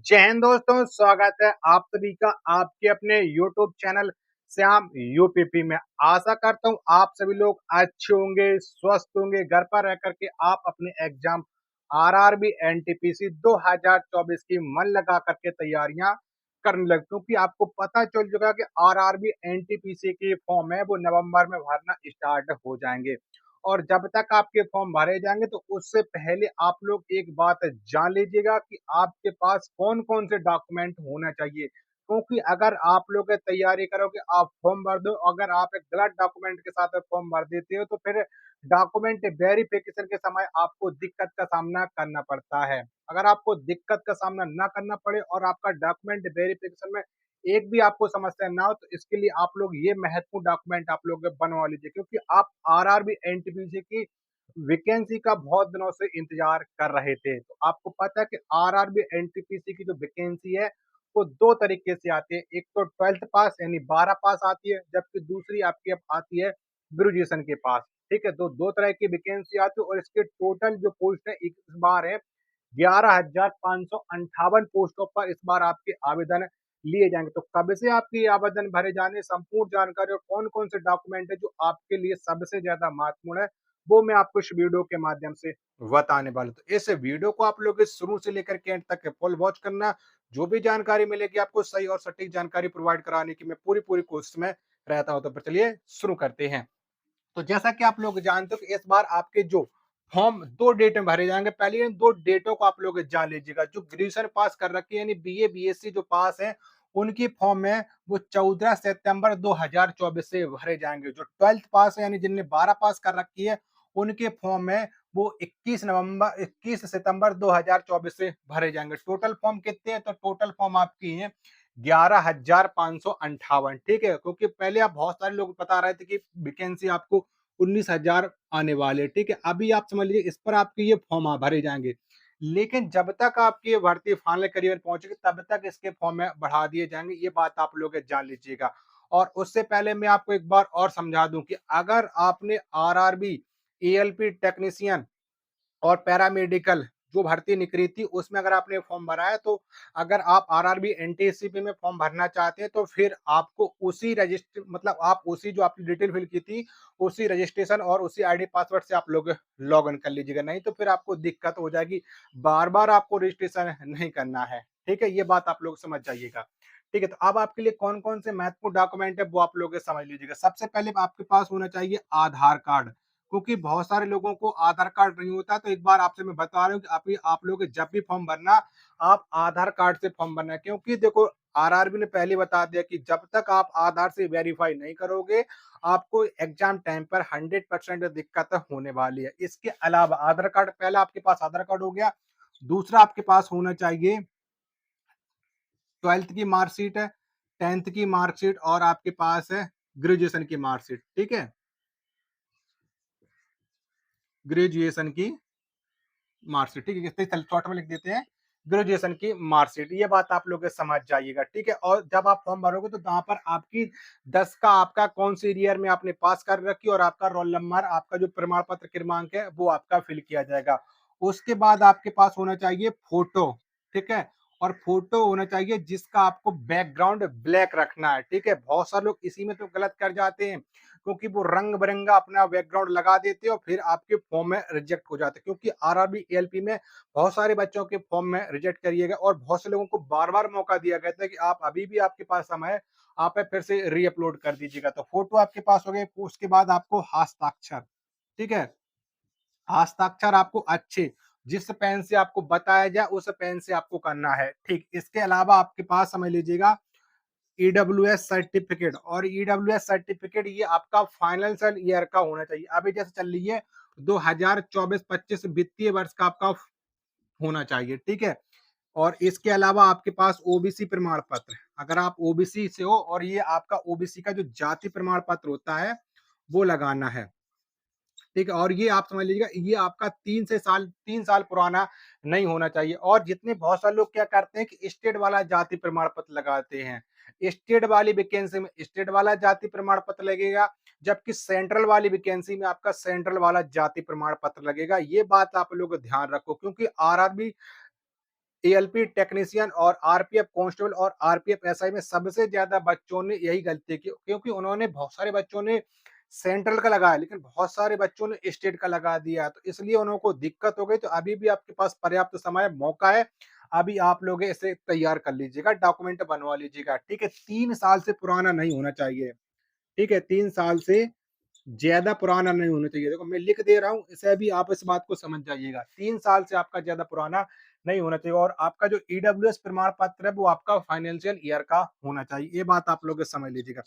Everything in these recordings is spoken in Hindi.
जय हिंद दोस्तों, स्वागत है आप सभी का आपके अपने YouTube चैनल श्याम यूपीपी में। आशा करता हूँ आप सभी लोग अच्छे होंगे, स्वस्थ होंगे। घर पर रह करके आप अपने एग्जाम आरआरबी एनटीपीसी 2024 की मन लगा करके तैयारियां करने लगे, क्योंकि आपको पता चल चुका है कि आरआरबी एनटीपीसी की फॉर्म है वो नवंबर में भरना स्टार्ट हो जाएंगे। और जब तक आपके फॉर्म भरे जाएंगे तो उससे पहले आप लोग एक बात जान लीजिएगा कि आपके पास कौन कौन से डॉक्यूमेंट होना चाहिए, क्योंकि अगर आप लोग तैयारी करोगे आप फॉर्म भर दो, अगर आप एक गलत डॉक्यूमेंट के साथ फॉर्म भर देते हो तो फिर डॉक्यूमेंट वेरिफिकेशन के समय आपको दिक्कत का सामना करना पड़ता है। अगर आपको दिक्कत का सामना ना करना पड़े और आपका डॉक्यूमेंट वेरिफिकेशन में एक भी आपको समस्या ना हो, तो इसके लिए आप लोग ये महत्वपूर्ण डॉक्यूमेंट आप लोग बनवा लीजिए, क्योंकि आप आरआरबी एनटीपीसी की वैकेंसी का बहुत दिनों से इंतजार कर रहे थे। तो आपको पता है कि आरआरबी एनटीपीसी की जो वैकेंसी है वो दो तरीके से आती है। एक तो 12th पास यानी 12 पास आती है, जबकि दूसरी आपकी अब आती है ग्रेजुएशन के पास। ठीक है, तो दो तरह की वैकेंसी आती है और इसके टोटल जो पोस्ट है इस बार है 11,558 पोस्टों पर इस बार आपके आवेदन लिए जाएंगे। तो कब से आपके आवेदन भरे जाने, संपूर्ण जानकारी और कौन कौन से डॉक्यूमेंट है जो आपके लिए सबसे ज्यादा महत्वपूर्ण है, वो मैं आपको इस वीडियो के माध्यम से बताने वाला हूं। तो इस वीडियो को आप लोग शुरू से लेकर के एंड तक फुल वॉच करना। जो भी जानकारी मिलेगी आपको सही और सटीक जानकारी प्रोवाइड कराने की मैं पूरी पूरी कोशिश में रहता हूं। तो चलिए शुरू करते हैं। तो जैसा कि आप लोग जानते हो कि इस बार आपके जो फॉर्म दो डेट में भरे जाएंगे। पहले इन दो डेटों को आप लोग जान लीजिएगा। जो ग्रेजुएशन पास कर रखी है यानी बीए बीएससी जो पास है उनकी फॉर्म है वो 14 सितंबर 2024 से भरे जाएंगे। जो 12th पास है यानी जिनने 12 पास कर रखी है उनके फॉर्म है वो 21 सितंबर 2024 से भरे जाएंगे। टोटल फॉर्म कितने हैं? तो टोटल फॉर्म आपकी है 11,558। ठीक है, क्योंकि पहले आप बहुत सारे लोग बता रहे थे कि वैकेंसी आपको 19,000 आने वाले। ठीक है, अभी आप समझ लीजिए इस पर आपके ये फॉर्म भरे जाएंगे, लेकिन जब तक आपकी ये भर्ती फाइनल करियर पहुंचेगी तब तक इसके फॉर्म में बढ़ा दिए जाएंगे। ये बात आप लोग जान लीजिएगा। और उससे पहले मैं आपको एक बार और समझा दूं कि अगर आपने आरआरबी एएलपी टेक्नीशियन और पैरामेडिकल जो भर्ती निकली थी उसमें अगर आपने फॉर्म भरा है, तो अगर आप आरआरबी एनटीसीपी में फॉर्म भरना चाहते हैं तो फिर आपको उसी रजिस्टर मतलब आप उसी जो आपने डिटेल फिल की थी उसी रजिस्ट्रेशन और उसी आईडी पासवर्ड से आप लोग लॉग इन कर लीजिएगा, नहीं तो फिर आपको दिक्कत हो जाएगी। बार बार आपको रजिस्ट्रेशन नहीं करना है। ठीक है, ये बात आप लोग समझ जाइएगा। ठीक है, तो अब आपके लिए कौन कौन से महत्वपूर्ण डॉक्यूमेंट है वो आप लोग समझ लीजिएगा। सबसे पहले आपके पास होना चाहिए आधार कार्ड, क्योंकि बहुत सारे लोगों को आधार कार्ड नहीं होता। तो एक बार आपसे मैं बता रहा हूँ कि आप लोग जब भी फॉर्म भरना आप आधार कार्ड से फॉर्म भरना, क्योंकि देखो आरआरबी ने पहले बता दिया कि जब तक आप आधार से वेरीफाई नहीं करोगे आपको एग्जाम टाइम पर 100% दिक्कत होने वाली है। इसके अलावा आधार कार्ड, पहला आपके पास आधार कार्ड हो गया। दूसरा आपके पास होना चाहिए 12th की मार्कशीट है, 10th की मार्कशीट और आपके पास है ग्रेजुएशन की मार्कशीट। ठीक है, ग्रेजुएशन की मार्कशीट। ठीक है, इस शॉर्ट में लिख देते हैं ग्रेजुएशन की मार्कशीट। ये बात आप लोग समझ जाइएगा। ठीक है, और जब आप फॉर्म भरोगे तो वहां पर आपकी 10 का आपका कौन सी ईयर में आपने पास कर रखी और आपका रोल नंबर, आपका जो प्रमाण पत्र क्रमांक है वो आपका फिल किया जाएगा। उसके बाद आपके पास होना चाहिए फोटो। ठीक है, और फोटो होना चाहिए जिसका आपको बैकग्राउंड ब्लैक रखना है। ठीक है, बहुत सारे लोग इसी में तो गलत कर जाते हैं, क्योंकि वो रंग बिरंगा अपना बैकग्राउंड लगा देते हो फिर आपके फॉर्म में रिजेक्ट हो जाते हैं। क्योंकि आरआरबी एएलपी में बहुत सारे बच्चों के फॉर्म में रिजेक्ट करिएगा और बहुत से लोगों को बार बार मौका दिया गया था कि आप अभी भी आपके पास समय है, आप फिर से रीअपलोड कर दीजिएगा। तो फोटो आपके पास हो गए, उसके बाद आपको हस्ताक्षर। ठीक है, हस्ताक्षर आपको अच्छे जिस पेन से आपको बताया जाए उस पेन से आपको करना है। ठीक, इसके अलावा आपके पास समझ लीजिएगा ईडब्ल्यूएस सर्टिफिकेट। और ईडब्ल्यूएस सर्टिफिकेट ये आपका फाइनेंशियल ईयर का होना चाहिए। अभी जैसे चल रही है 2024-25 वित्तीय वर्ष का आपका होना चाहिए। ठीक है, और इसके अलावा आपके पास ओबीसी प्रमाण पत्र, अगर आप ओबीसी से हो, और ये आपका ओबीसी का जो जाति प्रमाण पत्र होता है वो लगाना है। ठीक है, और ये आप समझ लीजिएगा ये आपका 3 साल पुराना नहीं होना चाहिए। और जितने बहुत सारे लोग क्या करते हैं कि स्टेट वाला जाति प्रमाण पत्र लगाते हैं। स्टेट वाली वैकेंसी में स्टेट वाला जाति प्रमाण पत्र लगेगा, जबकि सेंट्रल वाली वैकेंसी में आपका सेंट्रल वाला जाति प्रमाण पत्र लगेगा। ये बात आप लोग ध्यान रखो, क्योंकि आरआरबी एएलपी टेक्नीशियन और आरपीएफ कांस्टेबल और आरपीएफ एसआई में सबसे ज्यादा बच्चों ने यही गलती की, क्योंकि उन्होंने बहुत सारे बच्चों ने सेंट्रल का लगाया लेकिन बहुत सारे बच्चों ने स्टेट का लगा दिया, तो इसलिए उनको दिक्कत हो गई। तो अभी भी आपके पास पर्याप्त समय मौका है, अभी आप लोग इसे तैयार कर लीजिएगा, डॉक्यूमेंट बनवा लीजिएगा, ठीक है। 3 साल से पुराना नहीं होना चाहिए, ठीक है। 3 साल से ज्यादा पुराना नहीं होना चाहिए। देखो मैं लिख दे रहा हूँ, इसे भी आप इस बात को समझ जाइएगा, 3 साल से आपका ज्यादा पुराना नहीं होना चाहिए। और आपका जो ईडब्ल्यूएस प्रमाण पत्र है वो आपका फाइनेंशियल ईयर का होना चाहिए, ये बात आप लोग समझ लीजिएगा।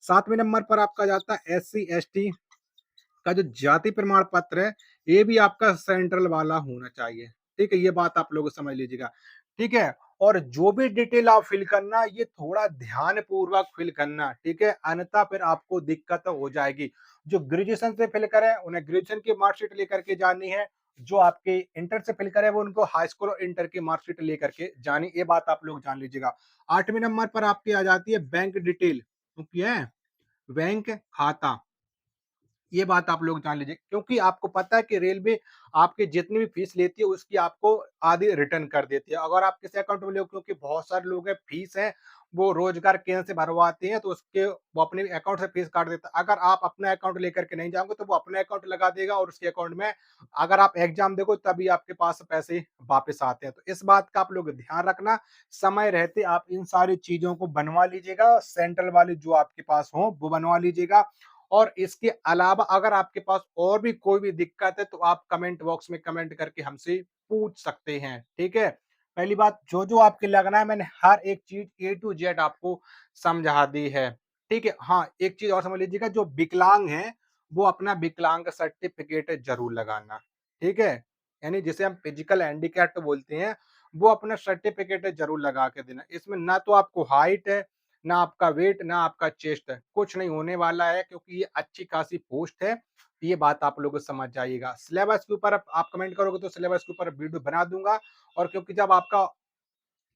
7वें नंबर पर आपका जाता है एससी एसटी का जो जाति प्रमाण पत्र है, ये भी आपका सेंट्रल वाला होना चाहिए, ठीक है। ये बात आप लोग समझ लीजिएगा, ठीक है। और जो भी डिटेल आप फिल करना, ये थोड़ा ध्यान पूर्वक फिल करना, ठीक है, अन्यथा फिर आपको दिक्कत हो जाएगी। जो ग्रेजुएशन से फिल करे उन्हें ग्रेजुएशन की मार्कशीट लेकर के जानी है, जो आपके इंटर से फिल करे वो उनको हाई स्कूल और इंटर की मार्कशीट लेकर के जानी, ये बात आप लोग जान लीजिएगा। 8वें नंबर पर आपकी आ जाती है बैंक डिटेल, क्योंकि है बैंक खाता, ये बात आप लोग जान लीजिए, क्योंकि आपको पता है कि रेलवे आपकी जितनी भी फीस लेती है उसकी आपको आधी रिटर्न कर देती है। अगर आप किसी अकाउंट में ले, क्योंकि बहुत सारे लोग हैं फीस है वो रोजगार केंद्र से भरवाते हैं, तो उसके वो अपने अकाउंट से फीस काट देता है। अगर आप अपना अकाउंट लेकर के नहीं जाओगे तो वो अपने अकाउंट लगा देगा, और उसके अकाउंट में अगर आप एग्जाम देखो तभी आपके पास पैसे वापस आते हैं। तो इस बात का आप लोग ध्यान रखना, समय रहते आप इन सारी चीजों को बनवा लीजिएगा, सेंट्रल वाली जो आपके पास हो वो बनवा लीजिएगा। और इसके अलावा अगर आपके पास और भी कोई भी दिक्कत है तो आप कमेंट बॉक्स में कमेंट करके हमसे पूछ सकते हैं, ठीक है। पहली बात, जो जो आपके लगना है मैंने हर एक चीज ए टू जेड आपको समझा दी है, ठीक है। हाँ, एक चीज और समझ लीजिएगा, जो विकलांग है वो अपना विकलांग सर्टिफिकेट जरूर लगाना, ठीक है। यानी जिसे हम फिजिकल हैंडीकैप बोलते हैं, वो अपना सर्टिफिकेट जरूर लगा के देना। इसमें ना तो आपको हाइट है, ना आपका वेट, ना आपका चेस्ट है, कुछ नहीं होने वाला है, क्योंकि ये अच्छी खासी पोस्ट है। ये बात आप लोग समझ जाइएगा। सिलेबस के ऊपर आप कमेंट करोगे तो सिलेबस के ऊपर वीडियो बना दूंगा। और क्योंकि जब आपका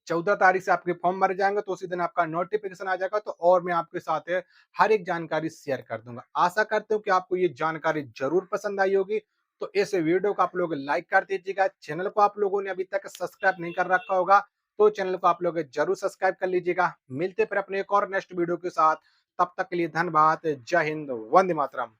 14 तारीख से आपके फॉर्म भर जाएंगे तो उसी दिन आपका नोटिफिकेशन आ जाएगा, तो और मैं आपके साथ हर एक जानकारी शेयर कर दूंगा। आशा करते हो कि आपको ये जानकारी जरूर पसंद आई होगी। तो इस वीडियो को आप लोग लाइक कर दीजिएगा, चैनल को आप लोगों ने अभी तक सब्सक्राइब नहीं कर रखा होगा तो चैनल को आप लोग जरूर सब्सक्राइब कर लीजिएगा। मिलते फिर अपने एक और नेक्स्ट वीडियो के साथ, तब तक के लिए धन्यवाद। जय हिंद, वंदे मातरम।